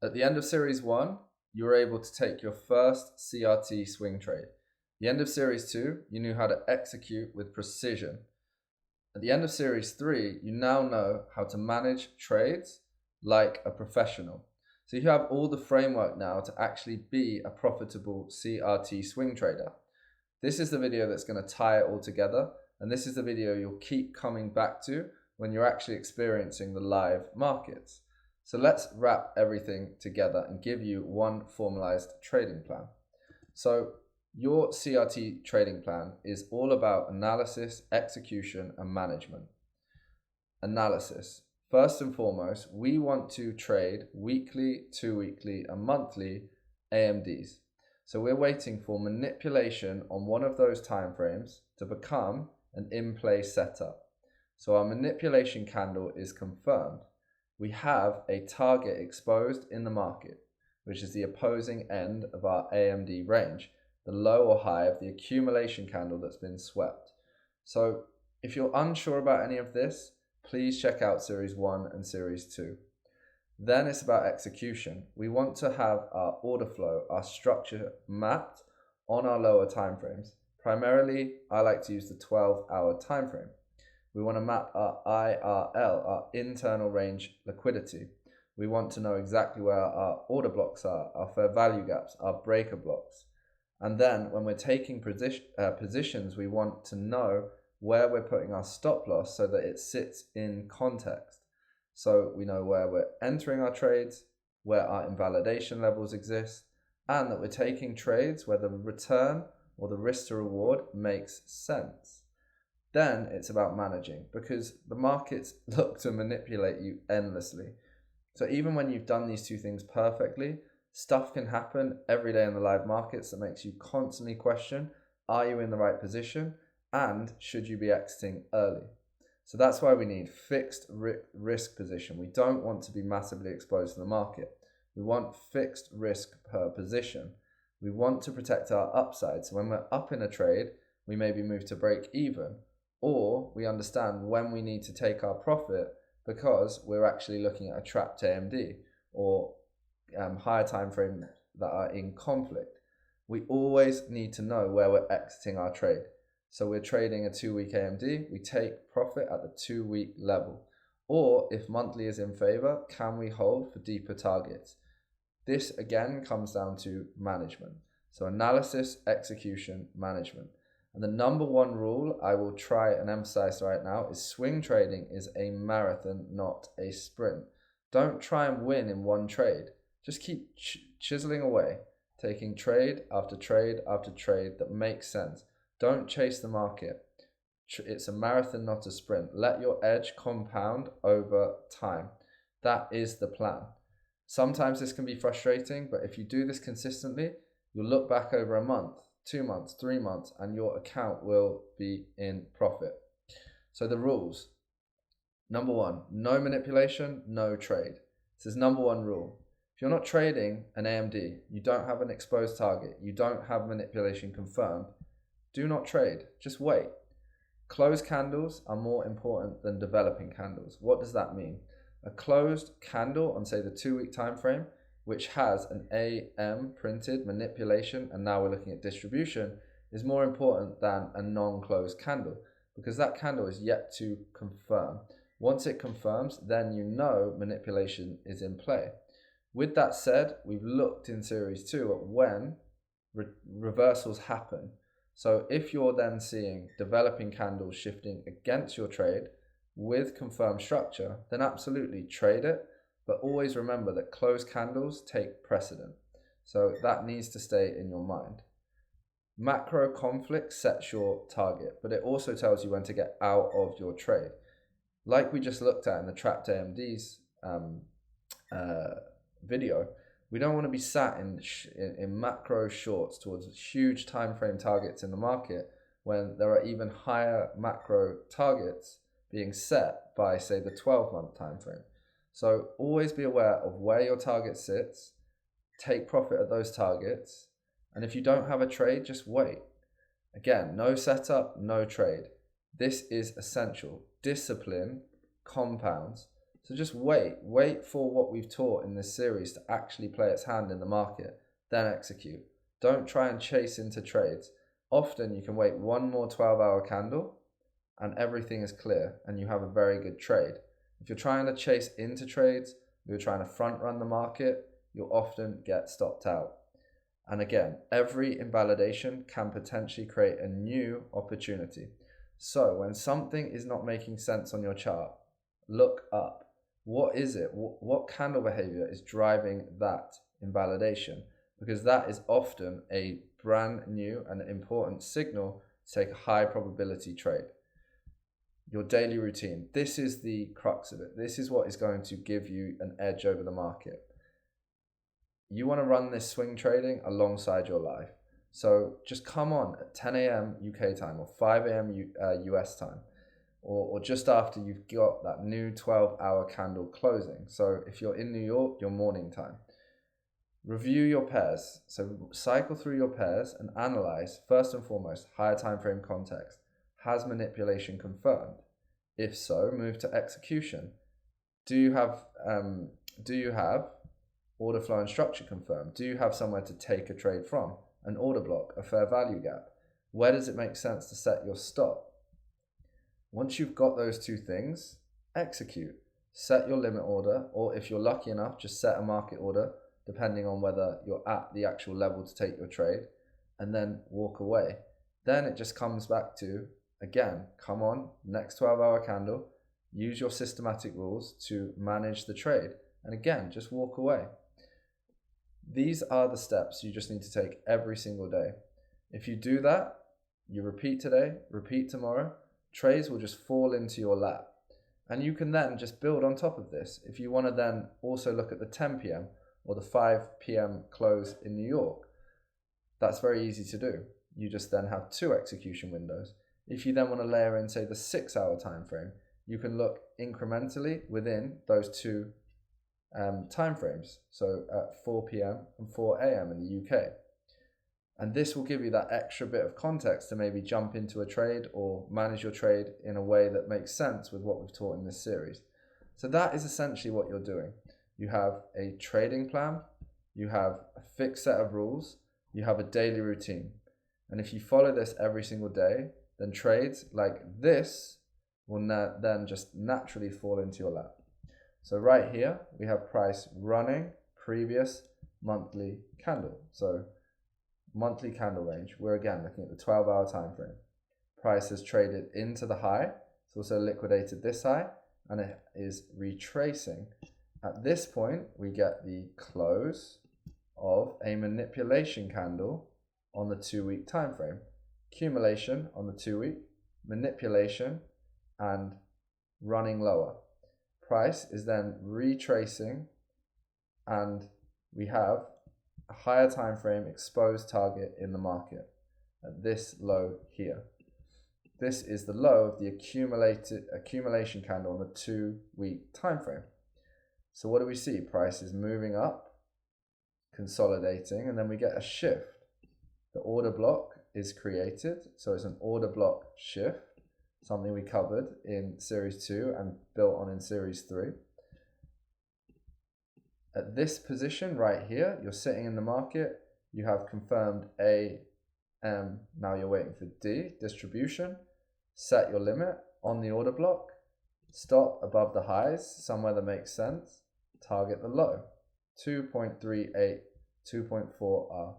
At the end of Series 1, you were able to take your first CRT swing trade. At the end of Series 2, you knew how to execute with precision. At the end of Series 3, you now know how to manage trades like a professional. So you have all the framework now to actually be a profitable CRT swing trader. This is the video that's going to tie it all together, and this is the video you'll keep coming back to when you're actually experiencing the live markets. So let's wrap everything together and give you one formalized trading plan. So your CRT trading plan is all about analysis, execution, and management. Analysis. First and foremost, we want to trade weekly, 2-weekly, and monthly AMDs. So we're waiting for manipulation on one of those time frames to become an in-play setup. So our manipulation candle is confirmed. We have a target exposed in the market, which is the opposing end of our AMD range, the low or high of the accumulation candle that's been swept. So if you're unsure about any of this, please check out Series 1 and Series 2. Then it's about execution. We want to have our order flow, our structure mapped on our lower time frames. Primarily, I like to use the 12-hour time frame. We want to map our IRL, our internal range liquidity. We want to know exactly where our order blocks are, our fair value gaps, our breaker blocks. And then when we're taking positions, we want to know where we're putting our stop loss so that it sits in context. So we know where we're entering our trades, where our invalidation levels exist, and that we're taking trades where the return or the risk to reward makes sense. Then it's about managing, because the markets look to manipulate you endlessly. So even when you've done these two things perfectly, stuff can happen every day in the live markets that makes you constantly question, are you in the right position? And should you be exiting early? So that's why we need fixed risk position. We don't want to be massively exposed to the market. We want fixed risk per position. We want to protect our upside. So when we're up in a trade, we maybe move to break even, or we understand when we need to take our profit because we're actually looking at a trapped AMD or higher time frame that are in conflict. We always need to know where we're exiting our trade. So we're trading a 2-week AMD, we take profit at the 2-week level. Or if monthly is in favor, can we hold for deeper targets? This again comes down to management. So analysis, execution, management. And the number one rule I will try and emphasize right now is swing trading is a marathon, not a sprint. Don't try and win in one trade. Just keep chiseling away, taking trade after trade after trade that makes sense. Don't chase the market. It's a marathon, not a sprint. Let your edge compound over time. That is the plan. Sometimes this can be frustrating, but if you do this consistently, you'll look back over a month, 2 months, 3 months, and your account will be in profit. So the rules. Number 1, no manipulation, no trade. This is number 1 rule. If you're not trading an AMD, you don't have an exposed target, you don't have manipulation confirmed, do not trade, just wait. Closed candles are more important than developing candles. What does that mean? A closed candle on say the 2-week time frame, which has an AM printed manipulation, and now we're looking at distribution, is more important than a non-closed candle, because that candle is yet to confirm. Once it confirms, then you know manipulation is in play. With that said, we've looked in Series 2 at when reversals happen. So if you're then seeing developing candles shifting against your trade with confirmed structure, then absolutely trade it, but always remember that closed candles take precedent. So that needs to stay in your mind. Macro conflict sets your target, but it also tells you when to get out of your trade. Like we just looked at in the trapped AMDs video, we don't want to be sat in macro shorts towards huge time frame targets in the market when there are even higher macro targets being set by say the 12-month time frame. So always be aware of where your target sits, take profit at those targets, and if you don't have a trade, just wait. Again, no setup, no trade. This is essential. Discipline compounds. So just wait for what we've taught in this series to actually play its hand in the market, then execute. Don't try and chase into trades. Often you can wait one more 12-hour candle and everything is clear and you have a very good trade. If you're trying to chase into trades, you're trying to front run the market, you'll often get stopped out. And again, every invalidation can potentially create a new opportunity. So when something is not making sense on your chart, look up. What is it? What candle behavior is driving that invalidation? Because that is often a brand new and important signal to take a high probability trade. Your daily routine. This is the crux of it. This is what is going to give you an edge over the market. You want to run this swing trading alongside your life. So just come on at 10 a.m. UK time or 5 a.m. US time, or just after you've got that new 12-hour candle closing. So if you're in New York, your morning time. Review your pairs. So cycle through your pairs and analyze, first and foremost, higher time frame context. Has manipulation confirmed? If so, move to execution. Do you have order flow and structure confirmed? Do you have somewhere to take a trade from? An order block, a fair value gap? Where does it make sense to set your stop? Once you've got those two things, execute. Set your limit order, or if you're lucky enough, just set a market order, depending on whether you're at the actual level to take your trade, and then walk away. Then it just comes back to, again, come on, next 12-hour candle, use your systematic rules to manage the trade, and again, just walk away. These are the steps you just need to take every single day. If you do that, you repeat today, repeat tomorrow, trades will just fall into your lap. And you can then just build on top of this. If you want to then also look at the 10 p.m. or the 5 p.m. close in New York, that's very easy to do. You just then have two execution windows. If you then want to layer in, say, the 6-hour time frame, you can look incrementally within those two time frames. So at 4 p.m. and 4 a.m. in the UK. And this will give you that extra bit of context to maybe jump into a trade or manage your trade in a way that makes sense with what we've taught in this series. So that is essentially what you're doing. You have a trading plan, you have a fixed set of rules, you have a daily routine. And if you follow this every single day, then trades like this will then just naturally fall into your lap. So right here, we have price running previous monthly candle. So monthly candle range, we're again looking at the 12-hour time frame. Price has traded into the high. It's also liquidated this high, and it is retracing. At this point, we get the close of a manipulation candle on the 2-week time frame. Accumulation on the 2-week, manipulation, and running lower. Price is then retracing, and we have a higher time frame exposed target in the market at this low here. This is the low of the accumulation candle on the 2-week time frame. So what do we see? Price is moving up, consolidating, and then we get a shift. The order block is created, so it's an order block shift, something we covered in series 2 and built on in series 3. At this position right here, you're sitting in the market, you have confirmed A, M, now you're waiting for D, distribution, set your limit on the order block, stop above the highs, somewhere that makes sense, target the low, 2.38, 2.4R.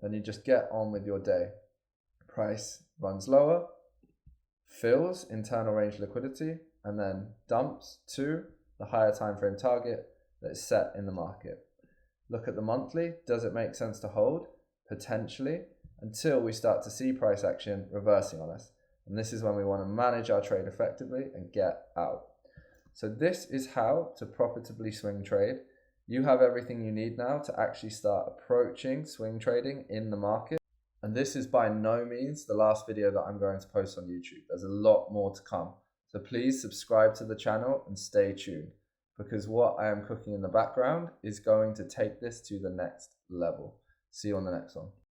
Then you just get on with your day. Price runs lower, fills internal range liquidity, and then dumps to the higher time frame target that is set in the market. Look at the monthly. Does it make sense to hold? Potentially, until we start to see price action reversing on us. And this is when we want to manage our trade effectively and get out. So this is how to profitably swing trade. You have everything you need now to actually start approaching swing trading in the market. And this is by no means the last video that I'm going to post on YouTube. There's a lot more to come. So please subscribe to the channel and stay tuned, because what I am cooking in the background is going to take this to the next level. See you on the next one.